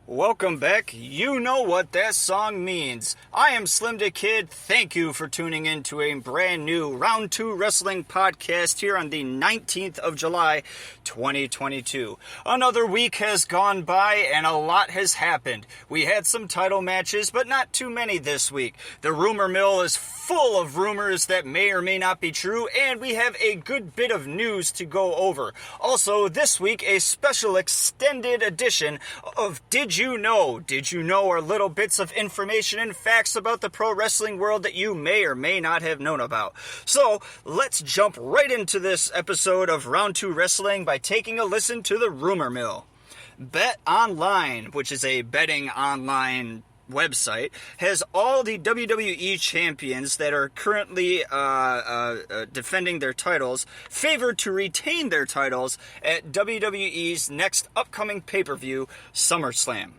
Welcome back. You know what that song means. I am Slim Da Kid. Thank you for tuning in to a brand new Round 2 Wrestling podcast here on the 19th of July, 2022. Another week has gone by and a lot has happened. We had some title matches, but not too many this week. The rumor mill is full of rumors that may or may not be true, and we have a good bit of news to go over. Also, this week, a special extended edition of Did You Know? Did You Know are little bits of information and facts about the pro wrestling world that you may or may not have known about. So, let's jump right into this episode of Round 2 Wrestling by taking a listen to the rumor mill. Bet Online, which is a betting online website, has all the WWE champions that are currently defending their titles favored to retain their titles at WWE's next upcoming pay-per-view, SummerSlam.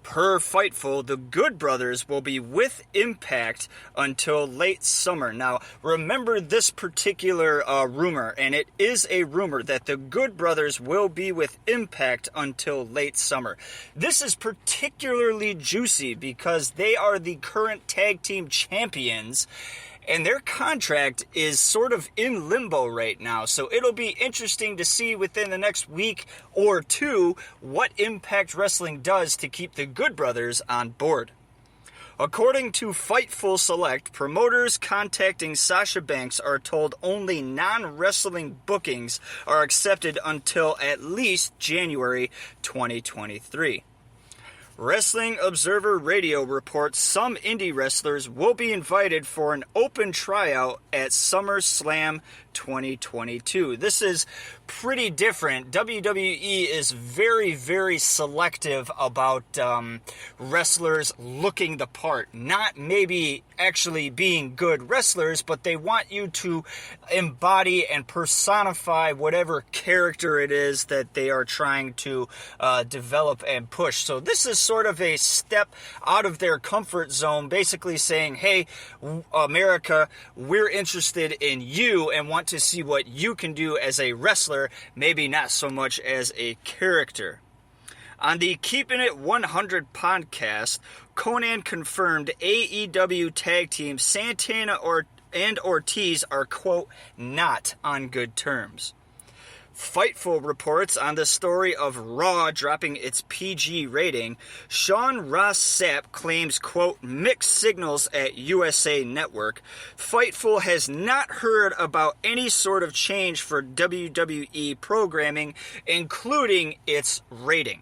Per Fightful, the Good Brothers will be with Impact until late summer. Now, remember this particular rumor, and it is a rumor that the Good Brothers will be with Impact until late summer. This is particularly juicy because they are the current tag team champions, and their contract is sort of in limbo right now. So it'll be interesting to see within the next week or two what Impact Wrestling does to keep the Good Brothers on board. According to Fightful Select, promoters contacting Sasha Banks are told only non-wrestling bookings are accepted until at least January 2023. Wrestling Observer Radio reports some indie wrestlers will be invited for an open tryout at SummerSlam 2022. This is pretty different. WWE is very, very selective about wrestlers looking the part. Not maybe actually being good wrestlers, but they want you to embody and personify whatever character it is that they are trying to develop and push. So this is sort of a step out of their comfort zone, basically saying, hey, America, we're interested in you and want to see what you can do as a wrestler, maybe not so much as a character. On the Keeping It 100 podcast, Conan confirmed AEW tag team Santana and Ortiz are, quote, not on good terms. Fightful reports on the story of Raw dropping its PG rating. Sean Ross Sapp claims, quote, mixed signals at USA Network. Fightful has not heard about any sort of change for WWE programming, including its rating.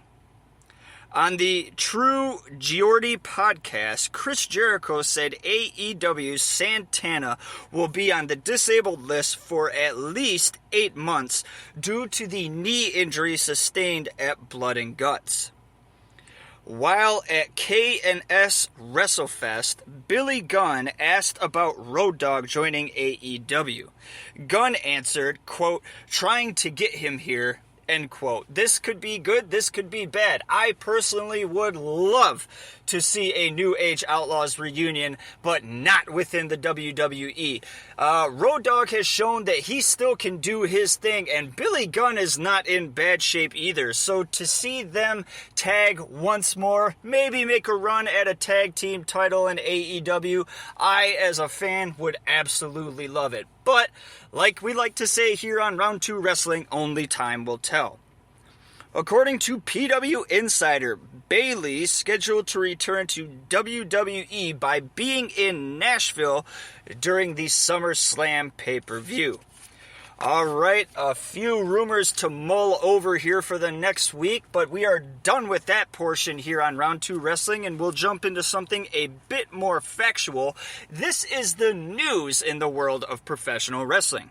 On the True Geordie podcast, Chris Jericho said AEW's Santana will be on the disabled list for at least 8 months due to the knee injury sustained at Blood and Guts. While at K&S WrestleFest, Billy Gunn asked about Road Dogg joining AEW. Gunn answered, quote, trying to get him here, end quote. This could be good, this could be bad. I personally would love to see a New Age Outlaws reunion, but not within the WWE. Road Dogg has shown that he still can do his thing, and Billy Gunn is not in bad shape either. So to see them tag once more, maybe make a run at a tag team title in AEW, I, as a fan, would absolutely love it. But, like we like to say here on Round 2 Wrestling, only time will tell. According to PW Insider, Bayley scheduled to return to WWE by being in Nashville during the SummerSlam pay-per-view. Alright, a few rumors to mull over here for the next week, but we are done with that portion here on Round 2 Wrestling, and we'll jump into something a bit more factual. This is the news in the world of professional wrestling.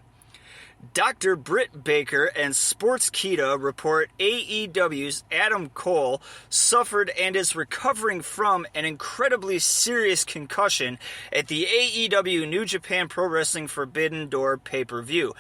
Dr. Britt Baker and Sportskeeda report AEW's Adam Cole suffered and is recovering from an incredibly serious concussion at the AEW New Japan Pro Wrestling Forbidden Door pay-per-view.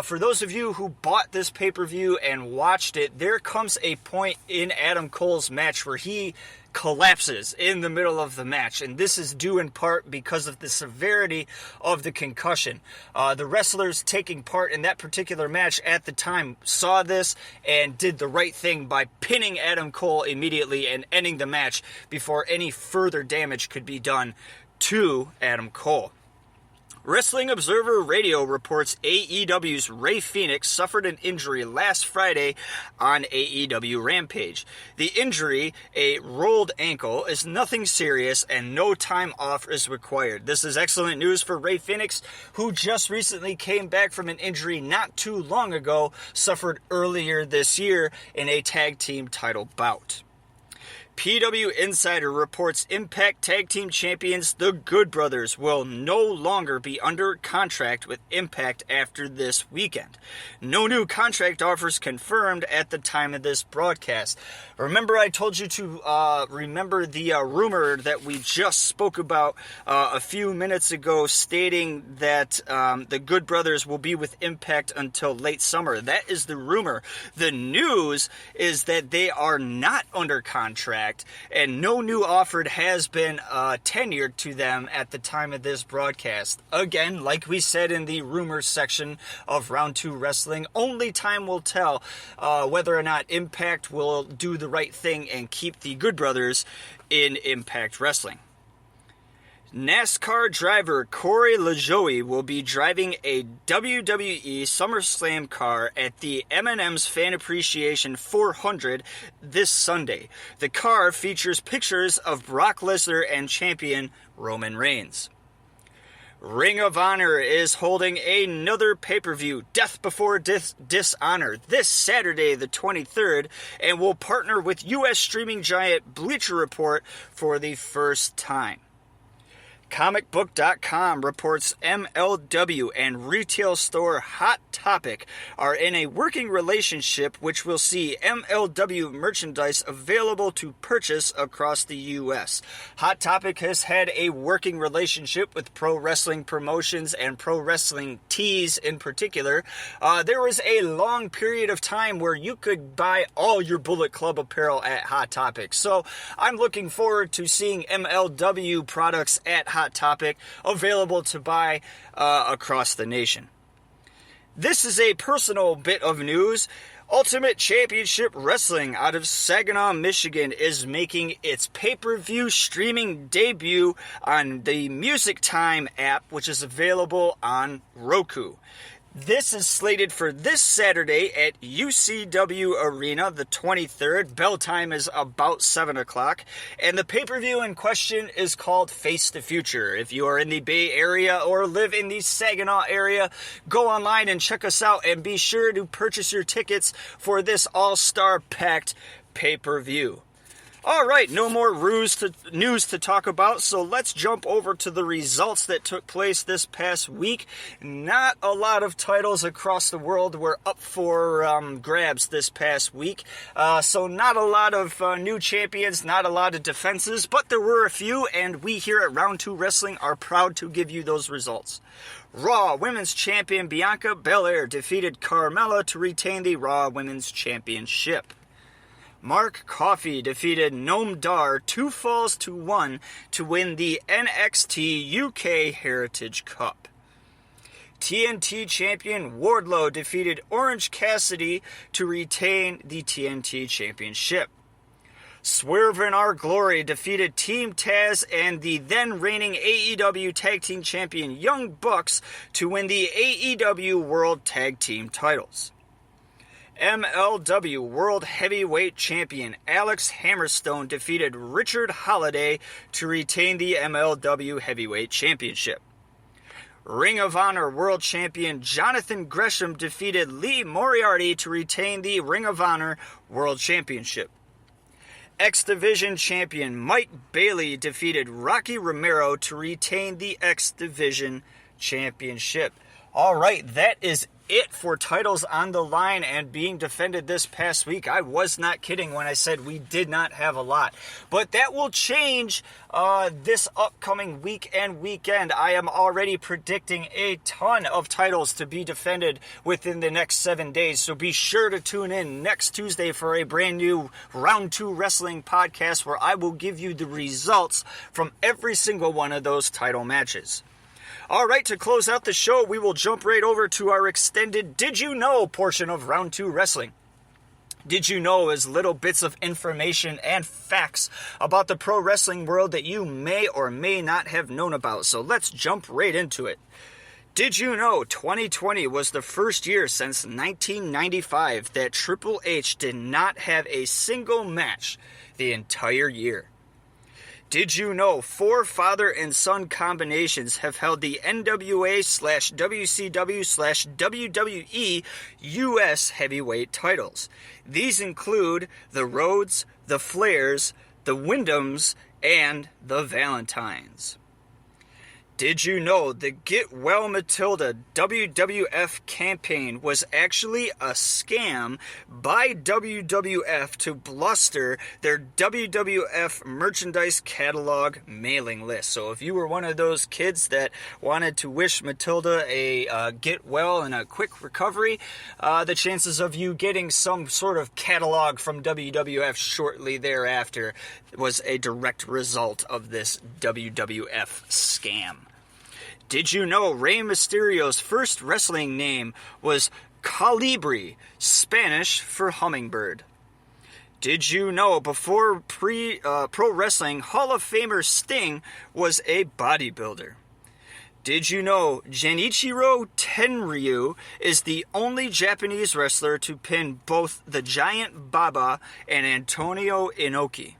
For those of you who bought this pay-per-view and watched it, there comes a point in Adam Cole's match where he collapses in the middle of the match, and this is due in part because of the severity of the concussion. The wrestlers taking part in that particular match at the time saw this and did the right thing by pinning Adam Cole immediately and ending the match before any further damage could be done to Adam Cole. Wrestling Observer Radio reports AEW's Rey Fenix suffered an injury last Friday on AEW Rampage. The injury, a rolled ankle, is nothing serious and no time off is required. This is excellent news for Rey Fenix, who just recently came back from an injury not too long ago, suffered earlier this year in a tag team title bout. PW Insider reports Impact Tag Team Champions The Good Brothers will no longer be under contract with Impact after this weekend. No new contract offers confirmed at the time of this broadcast. Remember, I told you to remember the rumor that we just spoke about a few minutes ago, stating that the Good Brothers will be with Impact until late summer. That is the rumor. The news is that they are not under contract, and no new offer has been tenured to them at the time of this broadcast. Again, like we said in the rumors section of Round 2 Wrestling, only time will tell whether or not Impact will do the right thing and keep the Good Brothers in Impact Wrestling. NASCAR driver Corey LaJoie will be driving a WWE SummerSlam car at the M&M's Fan Appreciation 400 this Sunday. The car features pictures of Brock Lesnar and champion Roman Reigns. Ring of Honor is holding another pay-per-view, Death Before Dishonor, this Saturday the 23rd, and will partner with U.S. streaming giant Bleacher Report for the first time. Comicbook.com reports MLW and retail store Hot Topic are in a working relationship which will see MLW merchandise available to purchase across the U.S. Hot Topic has had a working relationship with pro wrestling promotions and pro wrestling tees in particular. There was a long period of time where you could buy all your Bullet Club apparel at Hot Topic. So I'm looking forward to seeing MLW products at Hot Topic available to buy across the nation. This is a personal bit of news. Ultimate Championship Wrestling out of Saginaw, Michigan is making its pay-per-view streaming debut on the Music Time app, which is available on Roku. This is slated for this Saturday at UCW Arena, the 23rd. Bell time is about 7 o'clock. And the pay-per-view in question is called Face the Future. If you are in the Bay Area or live in the Saginaw area, go online and check us out. And be sure to purchase your tickets for this all-star packed pay-per-view. All right, no more news to talk about, so let's jump over to the results that took place this past week. Not a lot of titles across the world were up for grabs this past week, so not a lot of new champions, not a lot of defenses, but there were a few, and we here at Round 2 Wrestling are proud to give you those results. Raw Women's Champion Bianca Belair defeated Carmella to retain the Raw Women's Championship. Mark Coffey defeated Noam Dar 2 falls to 1 to win the NXT UK Heritage Cup. TNT champion Wardlow defeated Orange Cassidy to retain the TNT Championship. Swerve in Our Glory defeated Team Taz and the then reigning AEW Tag Team Champion Young Bucks to win the AEW World Tag Team titles. MLW World Heavyweight Champion Alex Hammerstone defeated Richard Holliday to retain the MLW Heavyweight Championship. Ring of Honor World Champion Jonathan Gresham defeated Lee Moriarty to retain the Ring of Honor World Championship. X Division Champion Mike Bailey defeated Rocky Romero to retain the X Division Championship. All right, that is it for titles on the line and being defended this past week. I was not kidding when I said we did not have a lot. But that will change this upcoming week and weekend. I am already predicting a ton of titles to be defended within the next 7 days. So be sure to tune in next Tuesday for a brand new Round 2 Wrestling podcast where I will give you the results from every single one of those title matches. All right, to close out the show, we will jump right over to our extended Did You Know portion of Round 2 Wrestling. Did you know is little bits of information and facts about the pro wrestling world that you may or may not have known about. So let's jump right into it. Did you know 2020 was the first year since 1995 that Triple H did not have a single match the entire year? Did you know 4 father and son combinations have held the NWA/WCW/WWE US heavyweight titles? These include the Rhodes, the Flairs, the Wyndhams, and the Valentines. Did you know the Get Well Matilda WWF campaign was actually a scam by WWF to bluster their WWF merchandise catalog mailing list? So if you were one of those kids that wanted to wish Matilda a get well and a quick recovery, the chances of you getting some sort of catalog from WWF shortly thereafter was a direct result of this WWF scam. Did you know Rey Mysterio's first wrestling name was Colibri, Spanish for hummingbird? Did you know before pro wrestling, Hall of Famer Sting was a bodybuilder? Did you know Genichiro Tenryu is the only Japanese wrestler to pin both the Giant Baba and Antonio Inoki?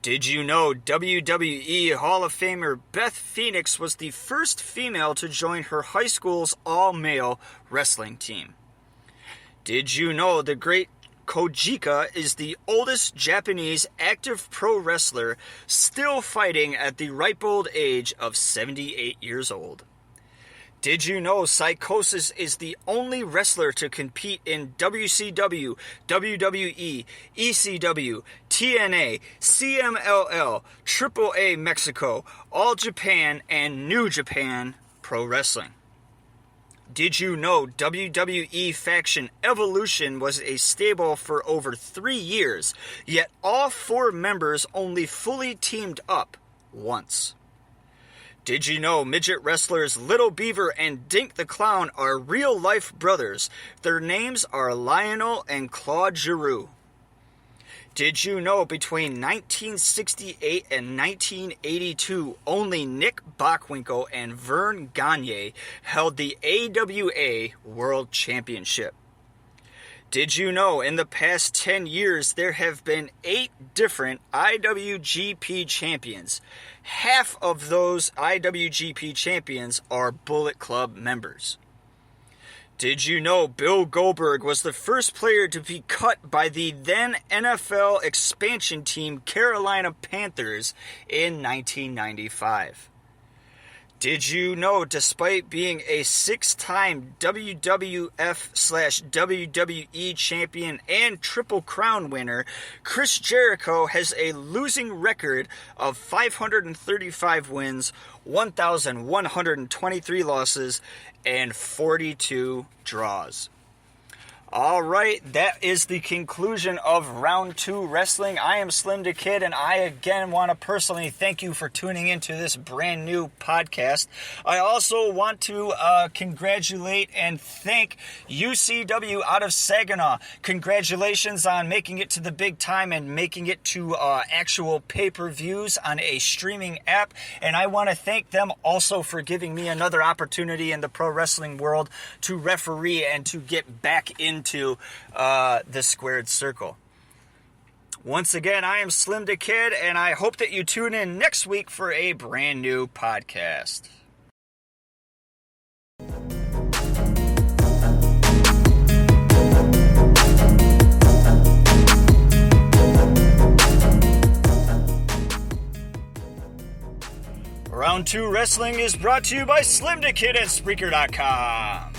Did you know WWE Hall of Famer Beth Phoenix was the first female to join her high school's all-male wrestling team? Did you know the great Kojika is the oldest Japanese active pro wrestler still fighting at the ripe old age of 78 years old? Did you know Psychosis is the only wrestler to compete in WCW, WWE, ECW, TNA, CMLL, AAA Mexico, All Japan, and New Japan Pro Wrestling? Did you know WWE faction Evolution was a stable for over 3 years, yet all 4 members only fully teamed up once? Did you know midget wrestlers Little Beaver and Dink the Clown are real-life brothers? Their names are Lionel and Claude Giroux. Did you know between 1968 and 1982, only Nick Bockwinkel and Vern Gagne held the AWA World Championship? Did you know in the past 10 years there have been 8 different IWGP champions? Half of those IWGP champions are Bullet Club members. Did you know Bill Goldberg was the first player to be cut by the then NFL expansion team Carolina Panthers in 1995? Did you know, despite being a 6-time WWF/WWE champion and Triple Crown winner, Chris Jericho has a losing record of 535 wins, 1,123 losses, and 42 draws? All right, that is the conclusion of Round 2 Wrestling. I am Slim the Kid, and I again want to personally thank you for tuning into this brand new podcast. I also want to congratulate and thank UCW out of Saginaw. Congratulations on making it to the big time and making it to actual pay-per-views on a streaming app. And I want to thank them also for giving me another opportunity in the pro wrestling world to referee and to get back into the squared circle. Once again, I am Slim the Kid, and I hope that you tune in next week for a brand new podcast. Round Round 2 Wrestling is brought to you by Slim to Kid at Spreaker.com.